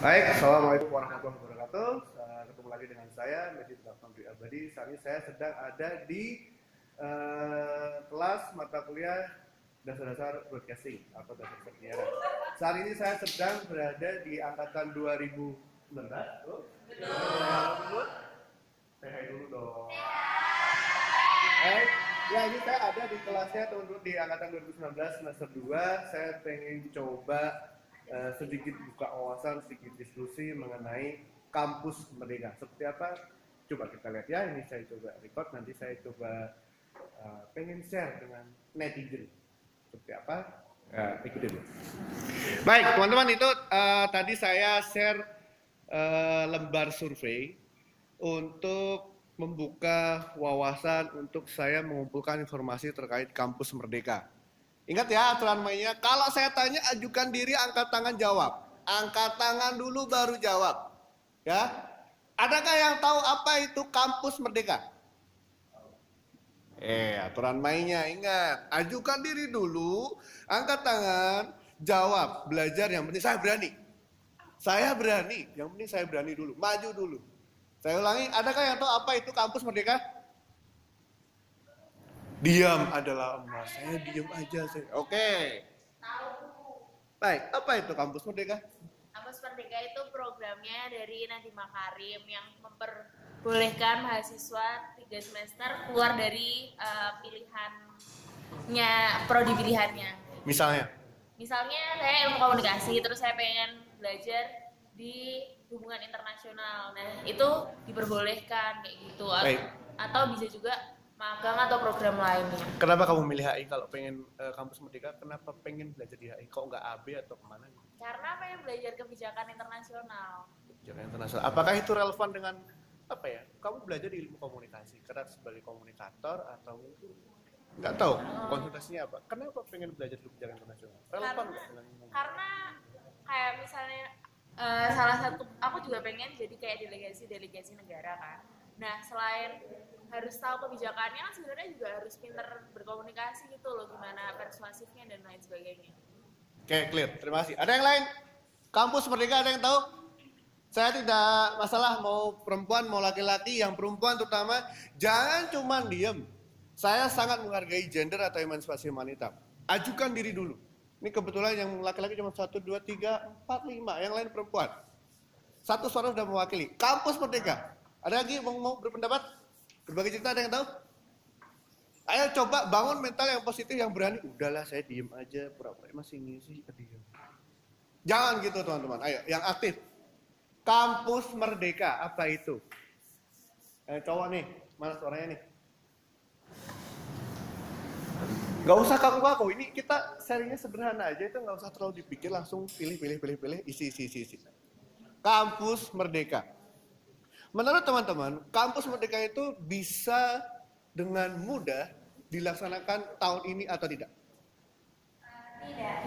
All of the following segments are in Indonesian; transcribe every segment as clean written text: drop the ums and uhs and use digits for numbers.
Baik, assalamualaikum warahmatullahi wabarakatuh. Ketemu lagi dengan saya, Messi Abdi Abadi. Saat ini saya sedang ada di kelas mata kuliah dasar-dasar broadcasting atau dasar penyiaran. Saat ini saya sedang berada di angkatan 2019. Betul. Saya dulu dong. Baik, ya ini saya ada di kelasnya teman-teman di angkatan 2019 semester 2. Saya pengen coba sedikit buka wawasan, sedikit diskusi mengenai kampus Merdeka. Seperti apa? Coba kita lihat ya. Ini saya coba record, nanti saya coba pengen share dengan netizen. Seperti apa? Ikutin dulu. Baik, teman-teman, itu tadi saya share lembar survei untuk membuka wawasan untuk saya mengumpulkan informasi terkait kampus Merdeka. Ingat ya aturan mainnya, kalau saya tanya ajukan diri, angkat tangan jawab. Angkat tangan dulu baru jawab. Ya. Adakah yang tahu apa itu kampus Merdeka? Aturan mainnya ingat, ajukan diri dulu, angkat tangan, jawab, belajar, yang penting saya berani. Saya berani, yang penting saya berani dulu, maju dulu. Saya ulangi, adakah yang tahu apa itu kampus Merdeka? Diam adalah emas. Saya diam aja. Oke. Baik, apa itu kampus Merdeka? Kampus Merdeka itu programnya dari Nadiem Makarim yang memperbolehkan mahasiswa 3 semester keluar dari pilihannya, prodi pilihannya. Misalnya saya ilmu komunikasi, terus saya pengen belajar di hubungan internasional. Nah, itu diperbolehkan kayak gitu. Atau bisa juga magang atau program lainnya. Kenapa kamu milih HI kalau pengen kampus Merdeka? Kenapa pengen belajar di HI? Kok nggak AB atau kemana? Karena pengen belajar kebijakan internasional. Kebijakan internasional. Apakah itu relevan dengan apa ya? Kamu belajar di ilmu komunikasi karena sebagai komunikator atau nggak tahu konsultasinya apa? Kenapa pengen belajar kebijakan internasional? Relevan nggak dengan ilmu? Karena kayak misalnya salah satu, aku juga pengen jadi kayak delegasi negara kan. Nah, selain harus tahu kebijakannya, kan sebenarnya juga harus pinter berkomunikasi gitu loh, gimana persuasifnya dan lain sebagainya. Oke, clear. Terima kasih. Ada yang lain? Kampus Merdeka ada yang tahu? Saya tidak masalah mau perempuan, mau laki-laki. Yang perempuan terutama, jangan cuma diem. Saya sangat menghargai gender atau emansipasi wanita. Ajukan diri dulu. Ini kebetulan yang laki-laki cuma 1, 2, 3, 4, 5. Yang lain perempuan. Satu suara sudah mewakili. Kampus Merdeka. Ada lagi mau berpendapat? Berbagi cerita, ada yang tahu? Ayo coba bangun mental yang positif, yang berani. Udahlah saya diem aja, pura-pura masih ngisi, diem. Jangan gitu teman-teman. Ayo, yang aktif. Kampus Merdeka, apa itu? Cowok nih, mana suaranya nih? Gak usah kaku-kaku, ini kita sharingnya sederhana aja, itu gak usah terlalu dipikir, langsung pilih, isi. Kampus Merdeka. Menurut teman-teman, kampus Merdeka itu bisa dengan mudah dilaksanakan tahun ini atau tidak? Tidak.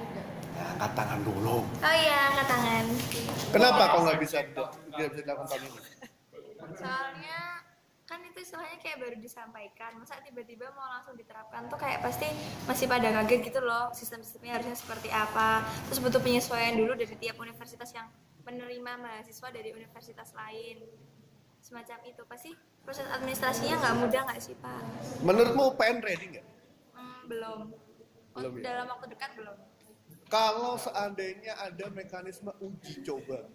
Ya, angkat tangan dulu. Oh iya, angkat tangan. Kenapa kok nggak bisa dilakukan tahun ini? Soalnya kan itu istilahnya kayak baru disampaikan, masa tiba-tiba mau langsung diterapkan tuh kayak pasti masih pada kaget gitu loh, sistem-sistemnya harusnya seperti apa, terus butuh penyesuaian dulu dari tiap universitas yang menerima mahasiswa dari universitas lain, semacam itu. Pasti proses administrasinya nggak mudah nggak sih Pak? Menurutmu PN ready nggak? Belum Belum ya? Dalam waktu dekat belum. Kalau seandainya ada mekanisme uji coba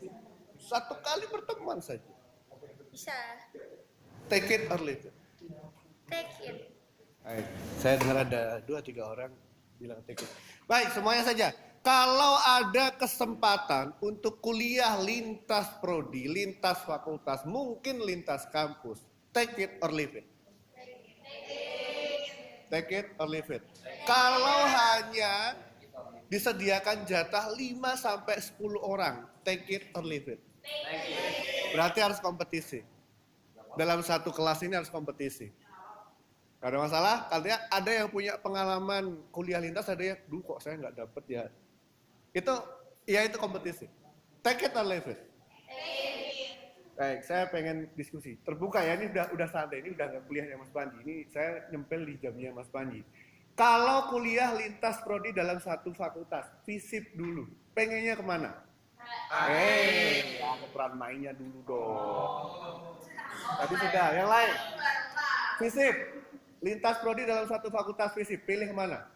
1 kali pertemuan saja, Bisa. take it or leave it. Take it. Baik, saya dengar ada 2-3 orang bilang take it. Baik, semuanya saja. Kalau ada kesempatan untuk kuliah lintas prodi, lintas fakultas, mungkin lintas kampus, take it or leave it. Take it or leave it. Kalau hanya disediakan jatah 5-10 orang, take it or leave it. Berarti harus kompetisi. Dalam satu kelas ini harus kompetisi. Gak ada masalah, katanya ada yang punya pengalaman kuliah lintas, ada yang, duh kok saya nggak dapet ya. Itu kompetisi. Take it or leave it. Baik, saya pengen diskusi. Terbuka ya, ini udah santai, ini udah nggak kuliahnya Mas Panji. Ini saya nyempel di jamnya Mas Panji. Kalau kuliah lintas prodi dalam satu fakultas, FISIP dulu, pengennya kemana? Aturan mainnya dulu dong. Tadi sudah, yang lain. FISIP, lintas prodi dalam satu fakultas FISIP, pilih mana?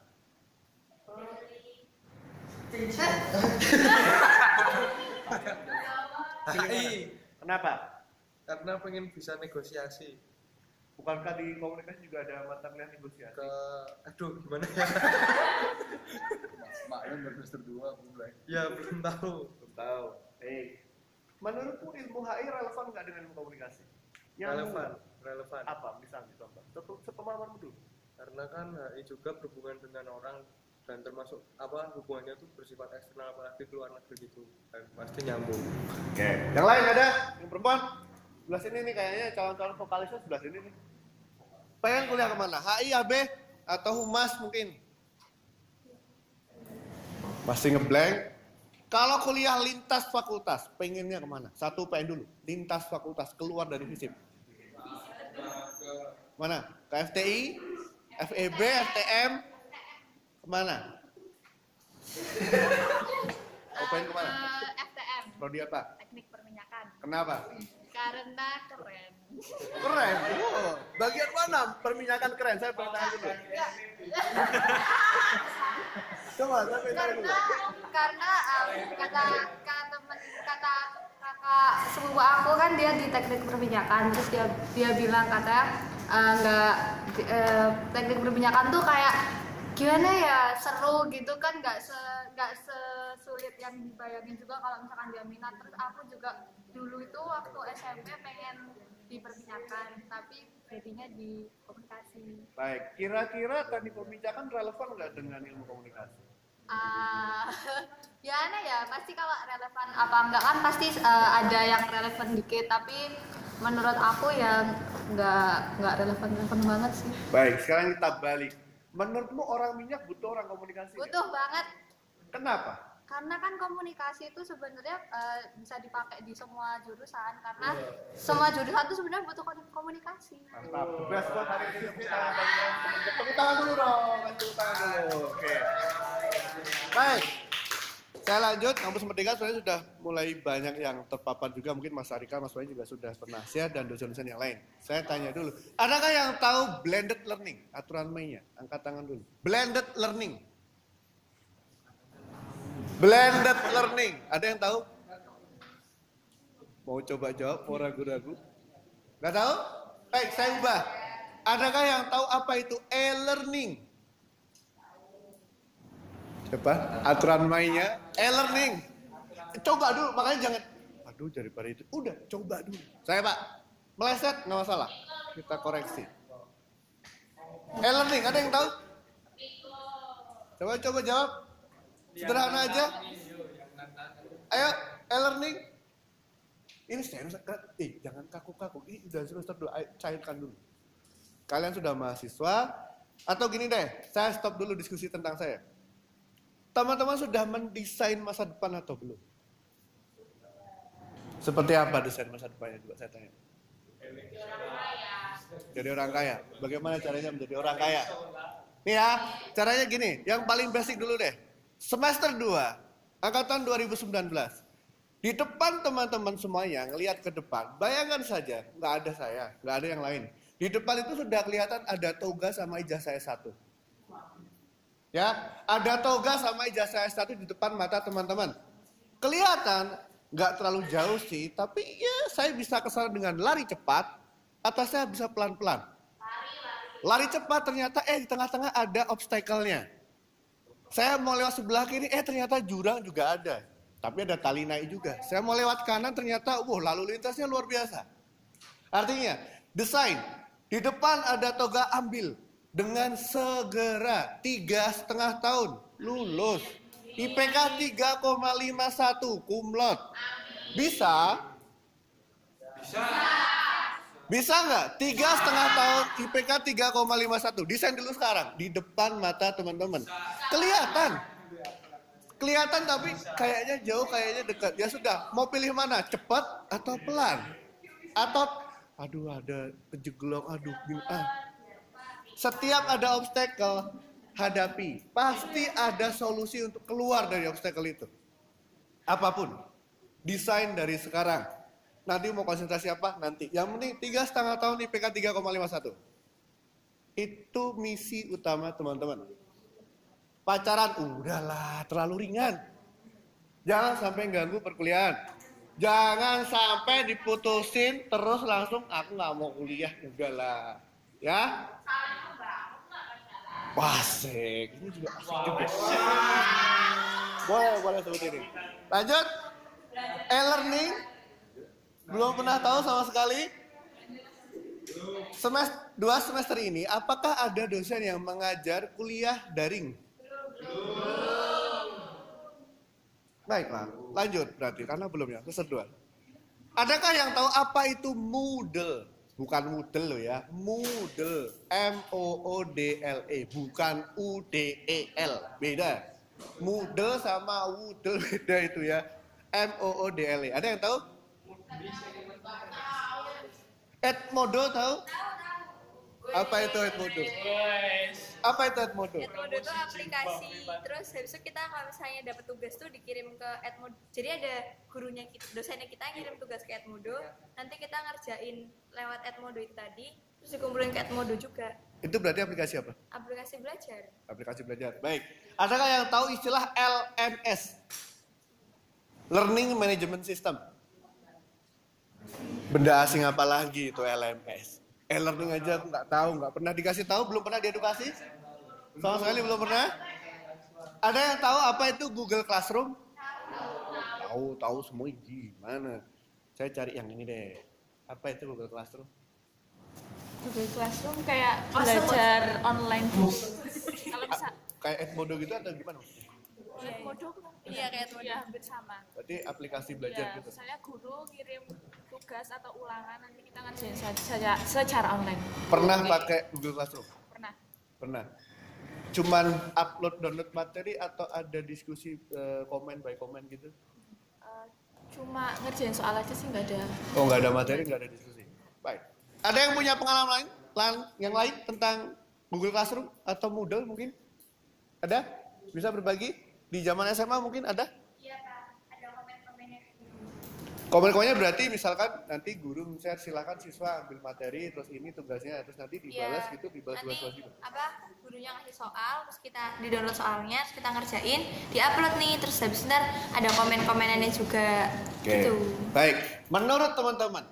HI. Kenapa? Karena pengen bisa negosiasi Bukankah di komunikasi juga ada mata kuliah negosiasi? aduh gimana ya? Maklum baru semester 2 mulai. Ya belum tahu. Belum tahu. Menurutmu ilmu HI relevan nggak dengan ilmu komunikasi? Relevan. Apa? Misalnya contoh. Sepemahamanmu dulu. Karena kan HI juga berhubungan dengan orang dan termasuk hubungannya itu bersifat eksternal apalagi keluar negeri gitu. Dan pasti nyambung. Oke. Yang lain ada? Yang perempuan? Sebelah sini nih kayaknya calon-calon vokalisnya sebelah sini nih. Pengen kuliah kemana? HI, AB, atau Humas mungkin? Masih ngeblank. Kalau kuliah lintas fakultas, pengennya kemana? Satu pengen dulu. Lintas fakultas, keluar dari FISIP. Mana? Ke FTI? FEB? FTM? Kemana? Pengen kemana? FTM, Prodi apa? teknik perminyakan. Kenapa? Karena keren. Keren. Oh, bagian mana perminyakan keren? Saya pengen tanya dulu. Coba, saya pengen tanya dulu. Karena kata kakak sepupu aku kan dia di teknik perminyakan, terus dia bilang katanya teknik perminyakan tuh kayak gimana ya, seru gitu kan, nggak sesulit yang dibayangin juga kalau misalkan dia minat. Terus aku juga dulu itu waktu SMP pengen di perminyakan tapi jadinya di komunikasi. Baik, kira-kira teknik perminyakan relevan nggak dengan ilmu komunikasi? Ya aneh ya, pasti kalau relevan apa enggak kan pasti ada yang relevan dikit, tapi menurut aku ya nggak relevan banget sih. Baik, sekarang kita balik. Menurutmu orang minyak butuh orang komunikasi? Butuh banget, Kenapa? karena kan komunikasi itu sebenarnya bisa dipakai di semua jurusan, karena semua jurusan itu sebenarnya butuh komunikasi. Mantap, best buat hari ini. Tepuk tangan dulu dong, tepuk tangan dulu. Oke. Baik, saya lanjut. Kampus Merdeka sebenarnya sudah mulai banyak yang terpapar juga. Mungkin Mas Arika, Mas Wahyu juga sudah pernah share dan dosen-dosen yang lain. Saya tanya dulu, adakah yang tahu blended learning? Aturan mainnya, angkat tangan dulu. Blended learning. Blended learning, ada yang tahu? Mau coba jawab, mau ragu-ragu? Nggak tahu? Baik, saya ubah. Adakah yang tahu apa itu e-learning? Coba, aturan mainnya e-learning. Coba dulu, makanya jangan, aduh daripada itu, udah coba dulu. Saya Pak, meleset nggak masalah, kita koreksi. E-learning, ada yang tahu? Coba jawab. Sederhana aja. Ayo, e-learning. Ini serius, jangan kaku-kaku. Ini udah semester 2, ayo cairkan dulu. Kalian sudah mahasiswa, atau gini deh, saya stop dulu diskusi tentang saya. Teman-teman sudah mendesain masa depan atau belum? Seperti apa desain masa depannya juga saya tanya. Jadi orang kaya. Bagaimana caranya menjadi orang kaya? Nih ya, caranya gini, yang paling basic dulu deh. Semester 2, angkatan 2019. Di depan teman-teman semuanya, ngelihat ke depan, bayangkan saja, nggak ada saya, nggak ada yang lain. Di depan itu sudah kelihatan ada toga sama ijazah S1. Ya, ada toga sama ijazah S1 di depan mata teman-teman. Kelihatan, nggak terlalu jauh sih, tapi ya saya bisa kesana dengan lari cepat, atau saya bisa pelan-pelan. Lari cepat ternyata di tengah-tengah ada obstacle-nya. Saya mau lewat sebelah kiri, ternyata jurang juga ada. Tapi ada tali naik juga. Saya mau lewat kanan, ternyata lalu lintasnya luar biasa. Artinya, desain. Di depan ada toga ambil. Dengan segera 3,5 tahun lulus. IPK 3,51, cum laude. Bisa? Bisa nggak? 3,5 tahun IPK 3,51. Desain dulu sekarang. Di depan mata teman-teman. Kelihatan tapi kayaknya jauh, kayaknya dekat. Ya sudah, mau pilih mana? Cepat atau pelan? Atau aduh ada kejeglong, Setiap ada obstacle, hadapi. Pasti ada solusi untuk keluar dari obstacle itu. Apapun. Desain dari sekarang. Nanti mau konsentrasi apa? Nanti. Yang penting 3,5 tahun IPK 3,51. Itu misi utama teman-teman. Pacaran, udahlah, terlalu ringan. Jangan sampai ganggu perkuliahan. Jangan sampai diputusin terus langsung aku nggak mau kuliah, udahlah. Ya? Wah, asik. Ini juga asik juga. Boleh seperti ini. Lanjut. E-learning. Belum pernah tahu sama sekali. Dua semester ini, apakah ada dosen yang mengajar kuliah daring? Baiklah, lanjut berarti karena belum ya, keseduan. Adakah yang tahu apa itu Moodle? Bukan Moodle loh ya, Moodle, M-O-O-D-L-E, bukan U-D-E-L, beda. Moodle sama Woodle beda itu ya, M-O-O-D-L-E. Ada yang tahu? Edmodo tahu? Apa itu Edmodo? Apa itu Edmodo? Edmodo itu aplikasi. Terus habis itu kita kalau misalnya dapat tugas tuh dikirim ke Edmodo. Jadi ada gurunya kita, dosennya kita yang kirim tugas ke Edmodo. Nanti kita ngerjain lewat Edmodo itu tadi, terus dikumpulin ke Edmodo juga. Itu berarti aplikasi apa? Aplikasi belajar. Aplikasi belajar. Baik. Adakah yang tahu istilah LMS? Learning Management System. Benda asing apa lagi itu LMS? E-learning aja aku nggak tahu, nggak pernah dikasih tahu, belum pernah diedukasi? Sama sekali belum pernah? Ada yang tahu apa itu Google Classroom? Tahu semua gimana? Saya cari yang ini deh. Apa itu Google Classroom? Google Classroom kayak belajar online gitu. Kalau bisa Kayak Edmodo gitu atau gimana? Edmodo Iya, kayak Edmodo. ya hampir sama. Berarti aplikasi belajar Ya, gitu. misalnya guru ngirim tugas atau ulangan nanti kita ngerjain secara online. Pernah pakai Google Classroom? Pernah. Pernah. Cuman upload download materi atau ada diskusi komen by komen gitu? Cuma ngerjain soal aja sih nggak ada. Oh, nggak ada materi, nggak ada diskusi. Baik. Ada yang punya pengalaman yang lain tentang Google Classroom atau Moodle mungkin? Ada? Bisa berbagi? Di zaman SMA mungkin ada? Iya, Kak. Ada komen-komennya. Komen-komennya berarti misalkan nanti guru misalnya silakan siswa ambil materi, terus ini tugasnya, terus nanti dibalas Iya. gitu, dibalas Nanti gitu. gurunya ngasih soal, terus kita di-download soalnya, terus kita ngerjain, di-upload nih, terus habis ntar ada komen-komenannya juga. Oke. Gitu. Baik. Menurut teman-teman,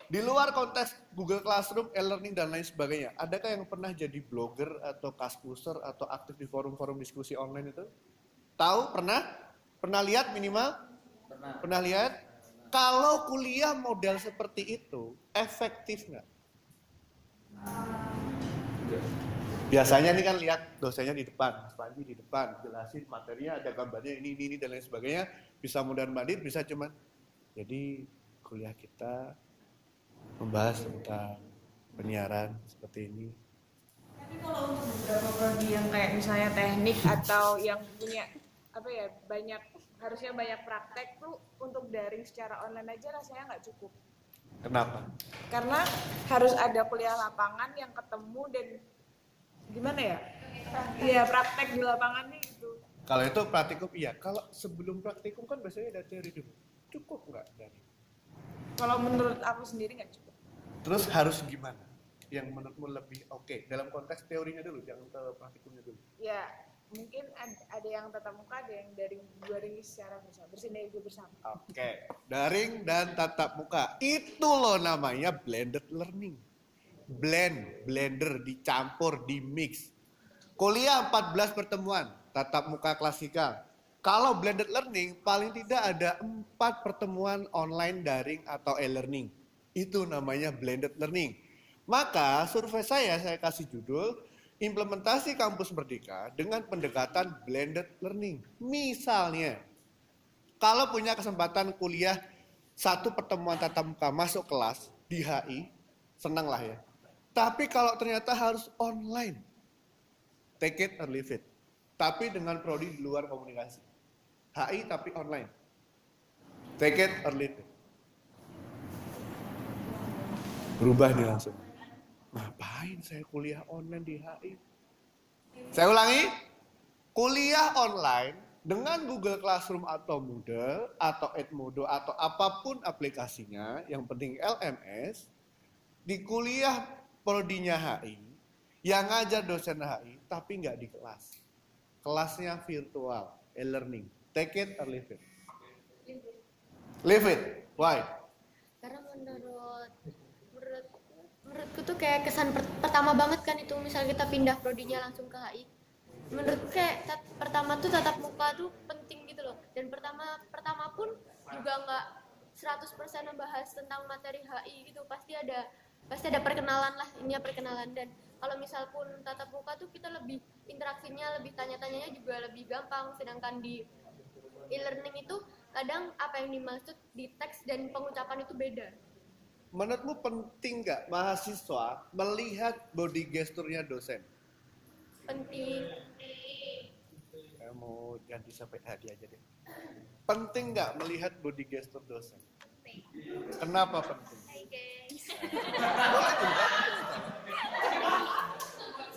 di luar konteks Google Classroom, e-learning dan lain sebagainya, adakah yang pernah jadi blogger atau kaskuser atau aktif di forum-forum diskusi online itu? Tahu? Pernah? Pernah lihat minimal? Pernah lihat? Kalau kuliah model seperti itu, efektif nggak? Biasanya nih kan lihat dosennya di depan, Mas Panji di depan, jelasin materinya, ada gambarnya ini dan lain sebagainya, bisa mundar-mandir, bisa cuman. Jadi kuliah kita membahas tentang penyiaran seperti ini. Tapi kalau untuk beberapa prodi yang kayak misalnya teknik atau yang punya harusnya banyak praktek tuh untuk daring secara online aja rasanya nggak cukup. Kenapa? Karena harus ada kuliah lapangan yang ketemu dan gimana ya? Iya praktek di lapangannya gitu. Kalau itu praktikum iya. Kalau sebelum praktikum kan biasanya ada teori dulu. Cukup nggak dari? Kalau menurut aku sendiri nggak cukup. Terus harus gimana? Yang menurutmu lebih oke? Dalam konteks teorinya dulu, jangan ke praktikumnya dulu. Ya mungkin ada yang tatap muka, ada yang daring, dua ring secara bersinergi bersama. Oke, daring dan tatap muka. Itu loh namanya blended learning. Blender dicampur, di mix. Kuliah 14 pertemuan, tatap muka klasikal. Kalau blended learning paling tidak ada 4 pertemuan online daring atau e-learning. Itu namanya blended learning. Maka survei saya kasih judul implementasi kampus merdeka dengan pendekatan blended learning. Misalnya, kalau punya kesempatan kuliah 1 pertemuan tatap muka masuk kelas di HI, senang lah ya. Tapi kalau ternyata harus online, take it or leave it. Tapi dengan prodi di luar komunikasi. HI tapi online. Take it or leave it. Berubah nih langsung. Ngapain saya kuliah online di HI? Saya ulangi. Kuliah online Dengan Google Classroom atau Moodle atau Edmodo atau apapun aplikasinya, yang penting LMS, di kuliah prodinya HI, yang ngajar dosen HI, tapi nggak di kelas. Kelasnya virtual, e-learning. Take it or leave it? Leave it. Why? Karena menurutku tuh kayak kesan pertama banget kan itu, misal kita pindah prodinya langsung ke HI. Menurutku kayak pertama tuh tatap muka tuh penting gitu loh, dan pertama pun juga nggak 100% membahas tentang materi HI gitu, pasti ada perkenalan lah, ini ya perkenalan. Dan kalau misal pun tatap muka tuh kita lebih interaksinya, lebih tanya-tanyanya juga lebih gampang, sedangkan di e-learning itu kadang apa yang dimaksud di teks dan pengucapan itu beda. Menurutmu penting nggak mahasiswa melihat body gesturnya dosen? Penting. Saya mau ganti sampai hadiah aja deh. Penting nggak melihat body gesture dosen? Kenapa penting? Hai guys. Boleh juga.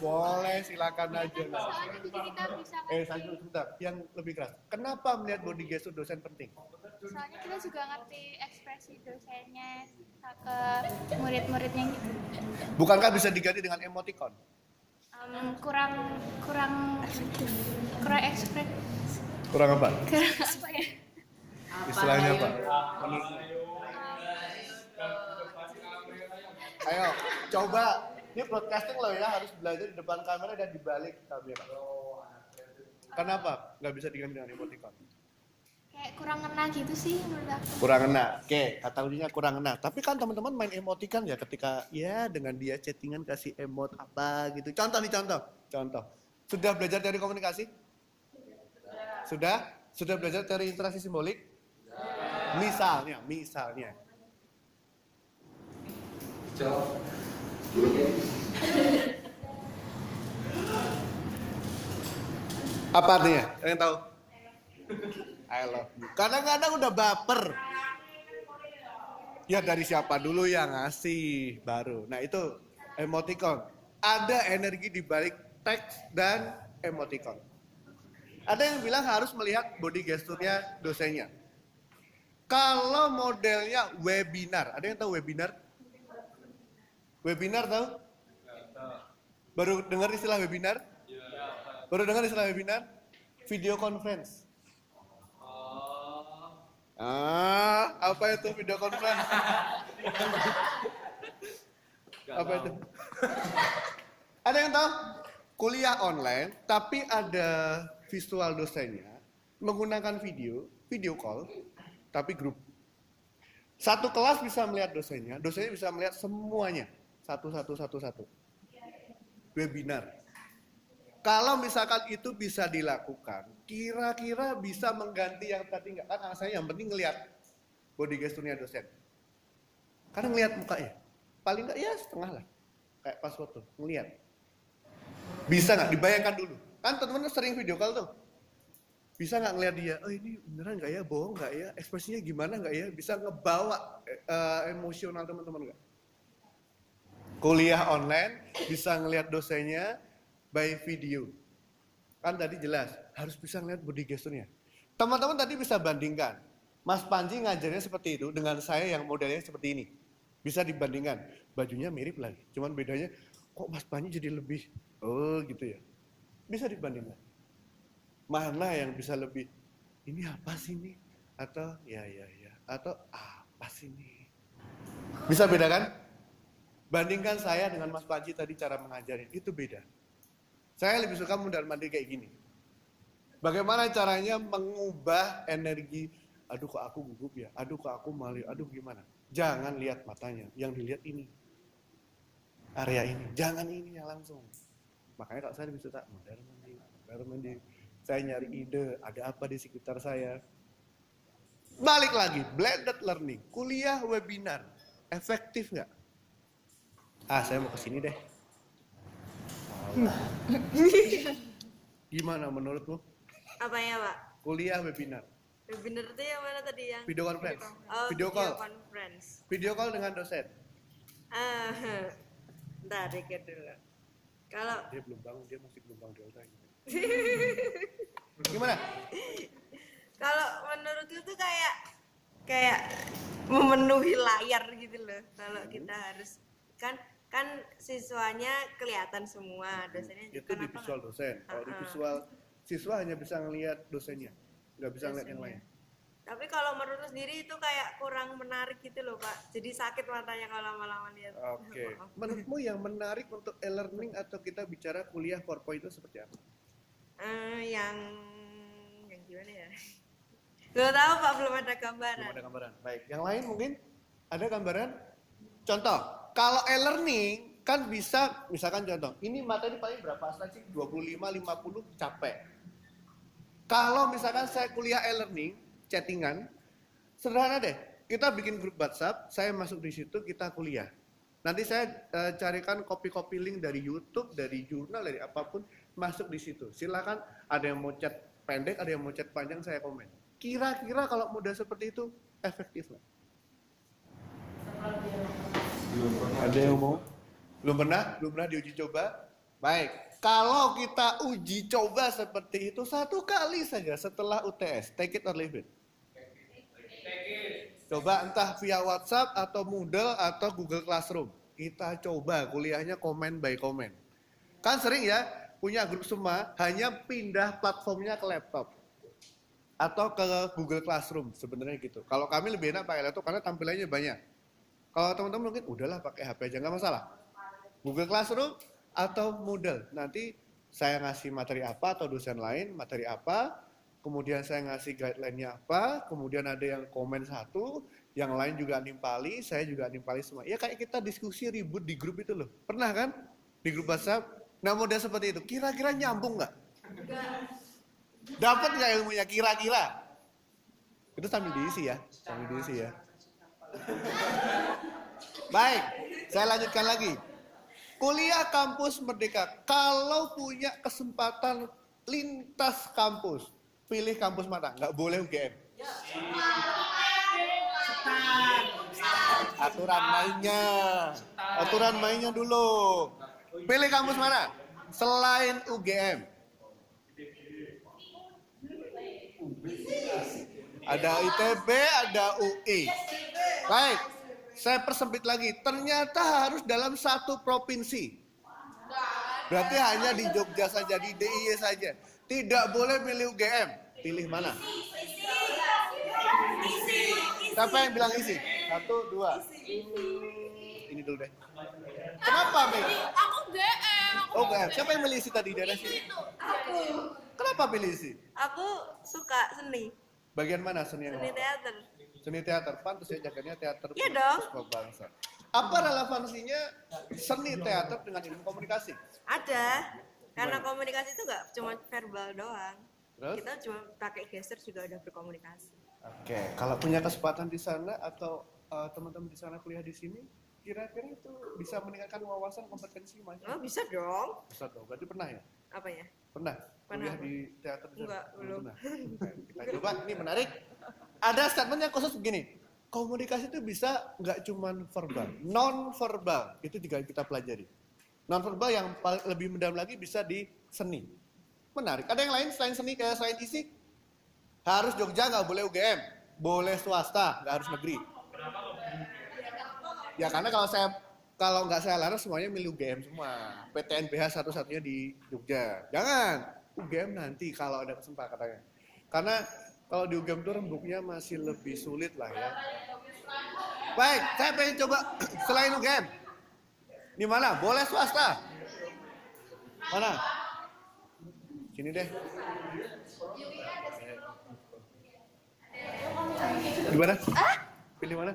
Boleh, silakan aja. Soalnya jadi kita bisa Saya sebentar, yang lebih keras. Kenapa melihat body gesture dosen penting? Soalnya kita juga ngerti ekspresi dosennya ke murid-muridnya gitu. Bukankah bisa diganti dengan emoticon? Kurang ekspresif. Kurang apa? Kurang apa ya? Istilahnya apa? Ayo, coba. Ini broadcasting loh ya, harus belajar di depan kamera dan di balik kamera. Kenapa nggak bisa diganti dengan emoticon? Kayak kurang ngena gitu sih menurut aku. Kurang ngena. Oke, kata kuncinya kurang ngena. Tapi kan teman-teman main emoticon ya ketika ya dengan dia chattingan kasih emot apa gitu. Contoh nih, contoh. Sudah belajar teori komunikasi? Sudah? Sudah belajar teori interaksi simbolik? Misalnya. Apa artinya? Ada yang tahu? I love you. Kadang-kadang udah baper. Ya dari siapa dulu yang ngasih baru. Nah itu emoticon. Ada energi di balik teks dan emoticon. Ada yang bilang harus melihat body gesturnya dosennya. Kalau modelnya webinar, ada yang tahu webinar? Webinar tahu? Baru dengar istilah webinar? Baru dengar istilah webinar? Video conference. Apa itu video conference? Apa itu? Ada yang tahu? Kuliah online, tapi ada visual dosennya menggunakan video call, tapi grup. Satu kelas bisa melihat dosennya bisa melihat semuanya, satu. Webinar. Kalau misalkan itu bisa dilakukan, kira-kira bisa mengganti yang tadi nggak? Kan alasannya yang penting ngelihat body gesturnya dosen. Karena ngelihat mukanya, paling nggak ya setengah lah, kayak pas foto, ngelihat. Bisa nggak? Dibayangkan dulu. Kan teman-teman sering video call tuh. Bisa nggak ngelihat dia? Oh ini beneran nggak ya? Bohong nggak ya? Ekspresinya gimana nggak ya? Bisa ngebawa emosional teman-teman nggak? Kuliah online bisa ngelihat dosennya by video. Kan tadi jelas harus bisa ngelihat body gesturnya. Teman-teman tadi bisa bandingkan. Mas Panji ngajarnya seperti itu dengan saya yang modelnya seperti ini. Bisa dibandingkan. Bajunya mirip lagi. Cuman bedanya kok Mas Panji jadi lebih gitu ya. Bisa dibandingkan. Mana yang bisa lebih ini apa sih ini? Atau ya. Atau apa sih ini? Bisa bedakan? Bandingkan saya dengan Mas Panji tadi cara mengajarin. Itu beda. Saya lebih suka mondar-mandir kayak gini. Bagaimana caranya mengubah energi, aduh kok aku gugup ya, aduh kok aku malu, aduh gimana. Jangan lihat matanya, yang dilihat ini. Area ini, jangan ini yang langsung. Makanya kalau saya lebih suka mondar-mandir. Saya nyari ide, ada apa di sekitar saya. Balik lagi, blended learning, kuliah webinar, efektif nggak? Saya mau kesini deh. Gimana menurutmu? Apanya, Pak? Kuliah webinar. Webinar itu yang mana tadi yang? Video conference. Oh, Video call. conference. Video call dengan dosen. Bentar, dikit dulu. Kalau Dia belum bangun, dia masih belum bangun delta. Gimana? Kalau menurutku tuh kayak memenuhi layar gitu loh. Kalau kita harus kan siswanya kelihatan semua, dosennya juga Itu di kenapa visual dosen. Kalau di visual siswa hanya bisa ngelihat dosennya, nggak bisa ngelihat yang lain. Tapi kalau menurutku sendiri itu kayak kurang menarik gitu loh Pak. Jadi sakit matanya kalau lama-lama lihat. Oke. Menurutmu yang menarik untuk e-learning atau kita bicara kuliah 4.0 itu seperti apa? Yang gimana ya? Gak tahu Pak, belum ada gambaran. Belum ada gambaran. Baik. Yang lain mungkin ada gambaran? Contoh, kalau e-learning kan bisa, misalkan contoh, ini materi paling berapa slide sih? 25, 50, capek. Kalau misalkan saya kuliah e-learning, chattingan, sederhana deh. Kita bikin grup WhatsApp, saya masuk di situ, kita kuliah. Nanti saya carikan copy link dari YouTube, dari jurnal, dari apapun, masuk di situ. Silakan, ada yang mau chat pendek, ada yang mau chat panjang, saya komen. Kira-kira kalau modal seperti itu, efektif nggak? Ada yang mau? Belum pernah diuji coba? Baik, kalau kita uji coba seperti itu 1 kali saja setelah UTS, take it or leave it. Coba entah via WhatsApp atau Moodle atau Google Classroom. Kita coba kuliahnya comment by comment. Kan sering ya, punya grup semua, hanya pindah platformnya ke laptop. Atau ke Google Classroom, sebenarnya gitu. Kalau kami lebih enak pakai laptop karena tampilannya banyak. Kalau teman-teman mungkin udahlah pakai HP aja, nggak masalah. Google Classroom atau Moodle. Nanti saya ngasih materi apa atau dosen lain materi apa, kemudian saya ngasih guideline-nya apa, kemudian ada yang komen satu, yang lain juga nimpali, saya juga nimpali semua. Ya kayak kita diskusi ribut di grup itu loh. Pernah kan? Di grup WhatsApp. Nah model seperti itu, kira-kira nyambung nggak? Dapat nggak ilmunya kira-kira? Itu sambil diisi ya, Baik, saya lanjutkan lagi. Kuliah kampus merdeka, kalau punya kesempatan lintas kampus, pilih kampus mana? Nggak boleh UGM. Aturan mainnya dulu. Pilih kampus mana? Selain UGM. Ada ITB, ada UI. Baik, saya persempit lagi. Ternyata harus dalam satu provinsi. Berarti hanya di Jogja saja, di DIY saja. Tidak boleh pilih UGM. Pilih mana? Siapa yang bilang isi? 1, 2. Ini dulu deh. Kenapa, Mei? Aku GM. Oh, UGM. Siapa yang milih isi tadi daerah sini? Aku Kenapa pilih isi? suka seni Bagian mana seni yang teater. Seni teater, pantas ya jaganya teater. Iya dong. Puspa Bangsa. Apa relevansinya seni teater dengan ilmu komunikasi? Ada. Karena komunikasi itu nggak cuma verbal doang. Terus? Kita cuma pakai gestur juga udah berkomunikasi. Oke, kalau punya kesempatan di sana atau teman-teman di sana kuliah di sini, kira-kira itu bisa meningkatkan wawasan kompetensi mas? Oh, bisa dong. Bisa dong, berarti pernah ya? Apa ya? Pernah? Kuliah Pernah. di teater di sana? Enggak, belum. Pernah. Kita coba, ini menarik. Ada statement yang khusus begini, komunikasi itu bisa nggak cuma verbal, non-verbal, itu juga kita pelajari. Non-verbal yang paling lebih mendalam lagi bisa di seni. Menarik. Ada yang lain selain seni, kayak selain isi? Harus Jogja, nggak boleh UGM. Boleh swasta, nggak harus negeri. Ya karena kalau nggak saya larang semuanya milih UGM semua. PTNBH satu-satunya di Jogja. Jangan. UGM nanti kalau ada kesempatannya. Karena kalau di UGM itu rembuknya masih lebih sulit lah ya. Baik, saya pengen coba selain UGM. Di mana? Boleh swasta. Mana? Sini deh. Gimana? Pilih mana?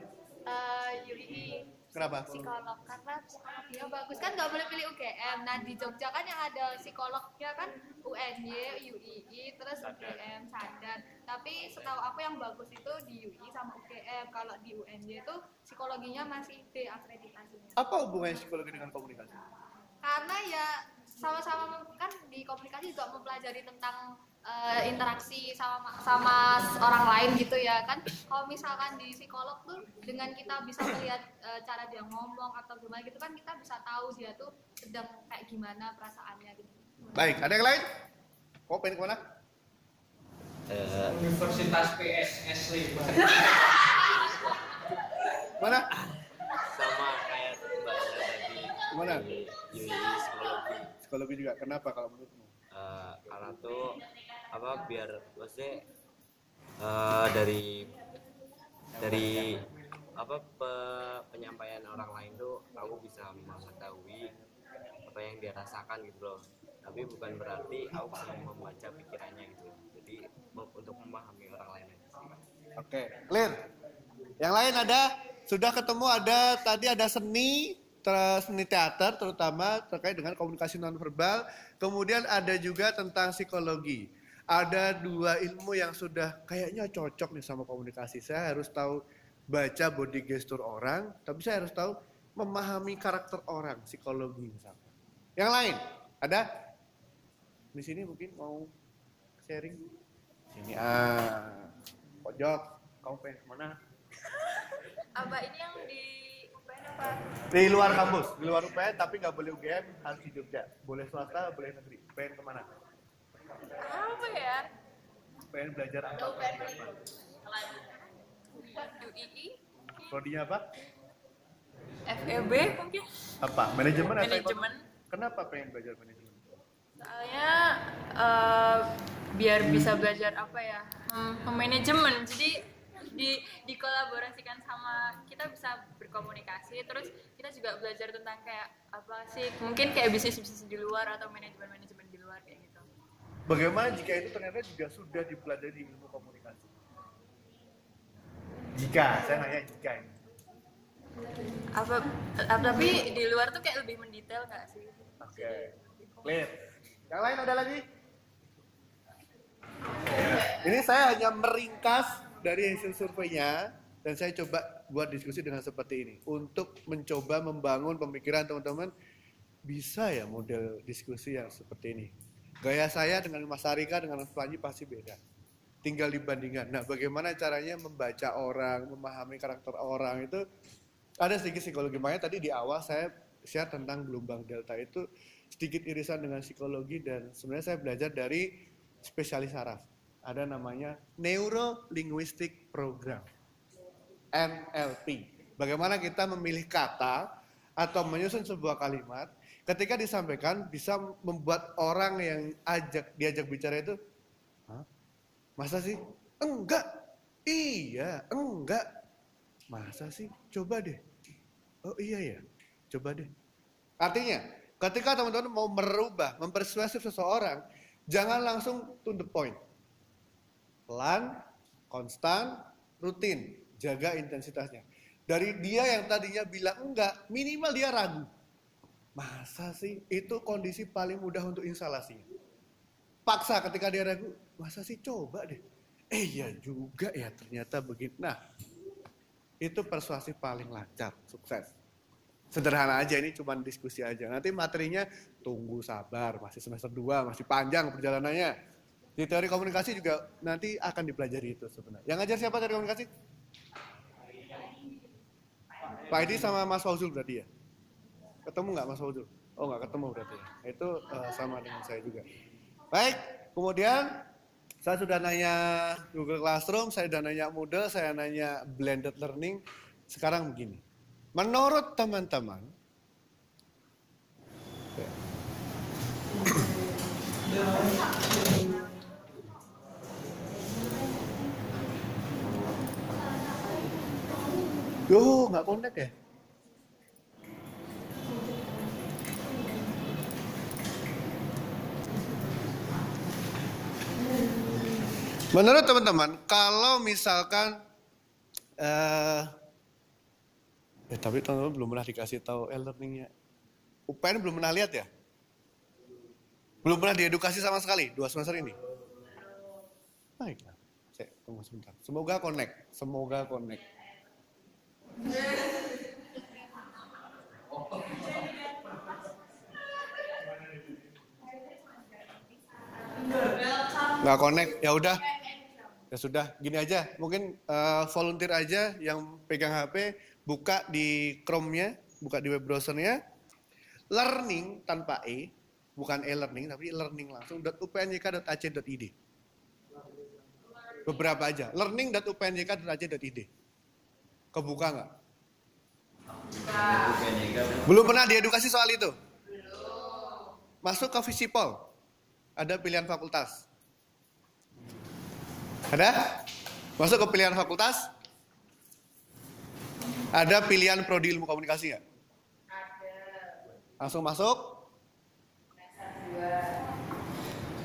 UII Kenapa? psikolog karena psikologinya bagus kan nggak boleh pilih UGM. Nah di Jogja kan yang ada psikolognya kan UNY, UII, terus UGM, Sadar. Tapi setahu aku yang bagus itu di UII sama UGM. Kalau di UNY itu psikologinya masih D akreditasinya. Apa hubungannya psikologi dengan komunikasi? Karena ya sama-sama kan di komunikasi juga mempelajari tentang interaksi sama orang lain gitu ya kan. Kalau misalkan di psikolog tuh dengan kita bisa melihat cara dia ngomong atau gimana gitu kan kita bisa tahu dia tuh sedang kayak gimana perasaannya gitu. Baik, ada yang lain? Kau pengen kemana? Universitas PSS 5. Mana? Sama kayak mbaknya tadi. Mana? Di UI psikologi. Psikologi juga. Kenapa kalau menurutmu? Karena tuh apa biar maksudnya dari apa penyampaian orang lain tuh aku bisa mengetahui apa yang dia rasakan gitu loh, tapi bukan berarti aku bisa membaca pikirannya gitu, jadi untuk memahami orang lain aja sih. Oke, clear. Yang lain ada? Sudah ketemu ada tadi ada seni teater terutama terkait dengan komunikasi nonverbal, kemudian ada juga tentang psikologi. Ada dua ilmu yang sudah kayaknya cocok nih sama komunikasi. Saya harus tahu baca body gesture orang, tapi saya harus tahu memahami karakter orang, psikologi misalnya. Yang lain, ada? Di sini mungkin mau sharing? Sini, pojok, kamu pengen kemana? Apa ini yang di UPN apa? Di luar kampus, di luar UPN tapi nggak boleh UGM, harus di Jogja. Boleh swasta, boleh negeri. Pengen kemana? Apa ya? Pengen belajar apa? UII? Prodinya apa? FEB mungkin? Apa? Manajemen atau Manajemen. ekonomi? Kenapa pengen belajar manajemen? Soalnya biar bisa belajar apa ya? Manajemen. Jadi dikolaborasikan sama kita bisa berkomunikasi, terus kita juga belajar tentang kayak apa sih? Mungkin kayak bisnis di luar atau manajemen di luar kayak gitu. Bagaimana jika itu ternyata juga sudah dipelajari di ilmu komunikasi? Jika, saya nanya jika ini. Tapi di luar tuh kayak lebih mendetail nggak sih? Oke, clear. Yang lain ada lagi? Ini saya hanya meringkas dari hasil surveinya dan saya coba buat diskusi dengan seperti ini untuk mencoba membangun pemikiran teman-teman, bisa ya model diskusi yang seperti ini. Gaya saya dengan Mas Arika dengan Mas Panji pasti beda. Tinggal dibandingkan. Nah, bagaimana caranya membaca orang, memahami karakter orang itu ada sedikit psikologi. Makanya tadi di awal saya share tentang gelombang delta itu sedikit irisan dengan psikologi dan sebenarnya saya belajar dari spesialis saraf. Ada namanya Neuro Linguistic Program, NLP. Bagaimana kita memilih kata atau menyusun sebuah kalimat ketika disampaikan bisa membuat orang yang diajak bicara itu, hah? Masa sih? Enggak. Iya, enggak. Masa sih? Coba deh. Oh iya ya, coba deh. Artinya, ketika teman-teman mau merubah, mempersuasif seseorang, jangan langsung to the point. Pelan, konstan, rutin, jaga intensitasnya. Dari dia yang tadinya bilang enggak, minimal dia ragu. Masa sih? Itu kondisi paling mudah untuk instalasinya. Paksa ketika dia ragu, masa sih coba deh. Iya juga ya ternyata begini. Nah, itu persuasif paling lancar, sukses. Sederhana aja, ini cuma diskusi aja. Nanti materinya tunggu sabar, masih semester 2, masih panjang perjalanannya. Di teori komunikasi juga nanti akan dipelajari itu sebenarnya. Yang ngajar siapa teori komunikasi? Pak Edi sama Mas Fauzul berarti ya? Ketemu nggak Mas Fauzul? Oh nggak ketemu berarti ya? Itu sama dengan saya juga. Baik, kemudian saya sudah nanya Google Classroom, saya sudah nanya Moodle, saya nanya blended learning. Sekarang begini, menurut teman-teman, yo nggak connect ya? Menurut teman-teman, kalau misalkan tapi teman-teman belum pernah dikasih tahu e-learningnya. UPN belum pernah lihat ya? Belum pernah diedukasi sama sekali 2 semester ini. Baiklah, saya tunggu sebentar. Semoga connect, semoga connect. Nggak connect, ya udah. Ya sudah, gini aja. Mungkin volunteer aja yang pegang HP, buka di Chrome-nya, buka di web browser-nya. Learning tanpa bukan e-learning tapi learning langsung .upnyk.ac.id. Beberapa aja. learning.upnjk.ac.id. Kebuka nggak? Belum pernah diedukasi soal itu? Belum. Masuk ke Visipol. Ada pilihan fakultas. Ada? Masuk ke pilihan fakultas? Ada pilihan prodi ilmu komunikasi nggak? Ada. Langsung masuk?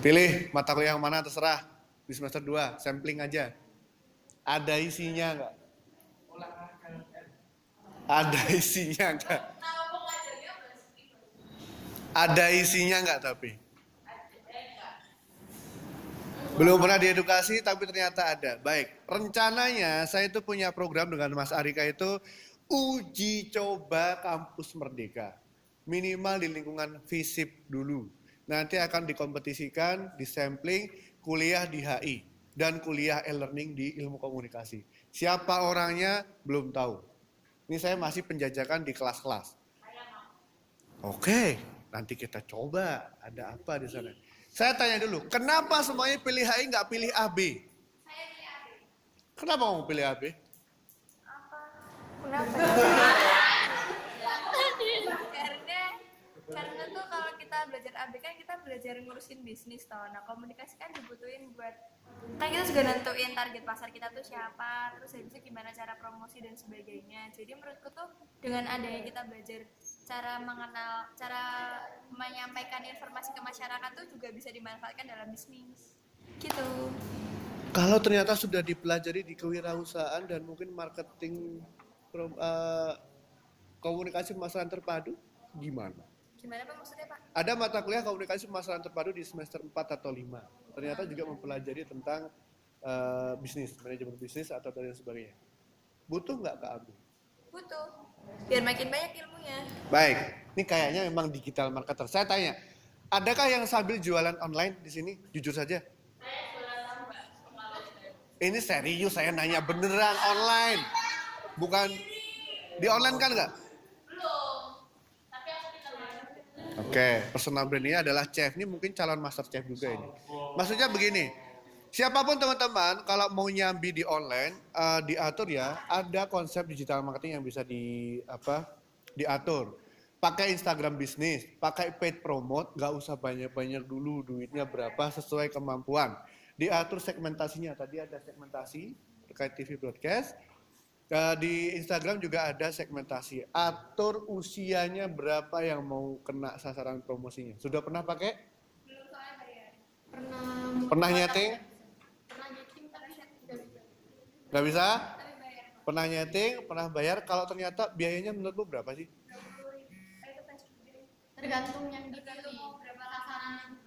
Pilih mata kuliah yang mana terserah. Di semester 2, sampling aja. Ada isinya nggak? Ada isinya nggak? Ada isinya nggak tapi? Belum pernah diedukasi tapi ternyata ada. Baik, rencananya saya itu punya program dengan Mas Arika itu uji coba kampus Merdeka. Minimal di lingkungan FISIP dulu. Nanti akan dikompetisikan, disampling, kuliah di HI. Dan kuliah e-learning di ilmu komunikasi. Siapa orangnya belum tahu. Ini saya masih penjajakan di kelas-kelas. Oke, nanti kita coba ada apa di sana. Saya tanya dulu, kenapa semuanya pilih HI nggak pilih AB? Saya pilih AB. Kenapa mau pilih AB? Kenapa? karena tuh kalau kita belajar AB kan kita belajar ngurusin bisnis toh. Nah komunikasi kan dibutuhin buat kan kita juga nentuin target pasar kita tuh siapa, terus habis itu gimana cara promosi dan sebagainya. Jadi menurutku tuh dengan adanya kita belajar cara mengenal, cara menyampaikan informasi ke masyarakat tuh juga bisa dimanfaatkan dalam bisnis. Gitu. Kalau ternyata sudah dipelajari di kewirausahaan dan mungkin marketing komunikasi pemasaran terpadu, gimana? Gimana Pak maksudnya Pak? Ada mata kuliah komunikasi pemasaran terpadu di semester 4 atau 5. Ternyata juga mempelajari tentang bisnis, manajemen bisnis atau dan sebagainya. Butuh nggak Kak Abi? Butuh. Biar makin banyak ilmunya. Baik, ini kayaknya memang digital marketer. Saya tanya, adakah yang sambil jualan online di sini? Jujur saja. Saya jualan Mbak. Ini serius, saya nanya beneran online. Bukan di online kan nggak? Oke, personal brand ini adalah chef. Ini mungkin calon master chef juga ini. Maksudnya begini, siapapun teman-teman kalau mau nyambi di online, diatur ya. Ada konsep digital marketing yang bisa diatur. Pakai Instagram bisnis, pakai paid promote, nggak usah banyak-banyak dulu. Duitnya berapa sesuai kemampuan. Diatur segmentasinya. Tadi ada segmentasi terkait TV broadcast. Di Instagram juga ada segmentasi. Atur usianya berapa yang mau kena sasaran promosinya. Sudah pernah pakai? Belum soalnya bayar. Pernah nyeting? Pernah nyeting tapi nggak bisa. Nggak bisa? Tapi bayar. Pernah nyeting, pernah bayar. Kalau ternyata biayanya menurutmu berapa sih? Tergantung yang dipilih. Berapa sasaran yang dipilih.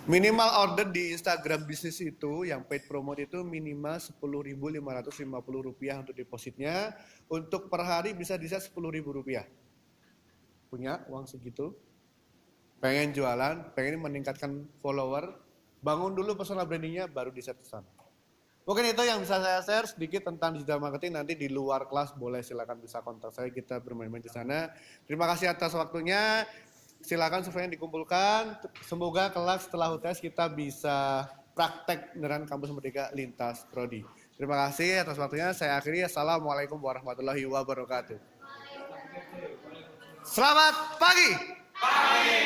Minimal order di Instagram bisnis itu yang paid promote itu minimal Rp10.550 untuk depositnya. Untuk per hari bisa Rp10.000. Punya uang segitu? Pengen jualan, pengen meningkatkan follower, bangun dulu personal brandingnya baru di-set ke sana. Mungkin itu yang bisa saya share sedikit tentang digital marketing. Nanti di luar kelas boleh silakan bisa kontak saya, kita bermain-main di sana. Terima kasih atas waktunya. Silakan surveinya dikumpulkan. Semoga kelak setelah UTS kita bisa praktek beneran kampus Merdeka lintas prodi. Terima kasih atas waktunya. Saya akhiri. Assalamualaikum warahmatullahi wabarakatuh. Selamat pagi. Pagi.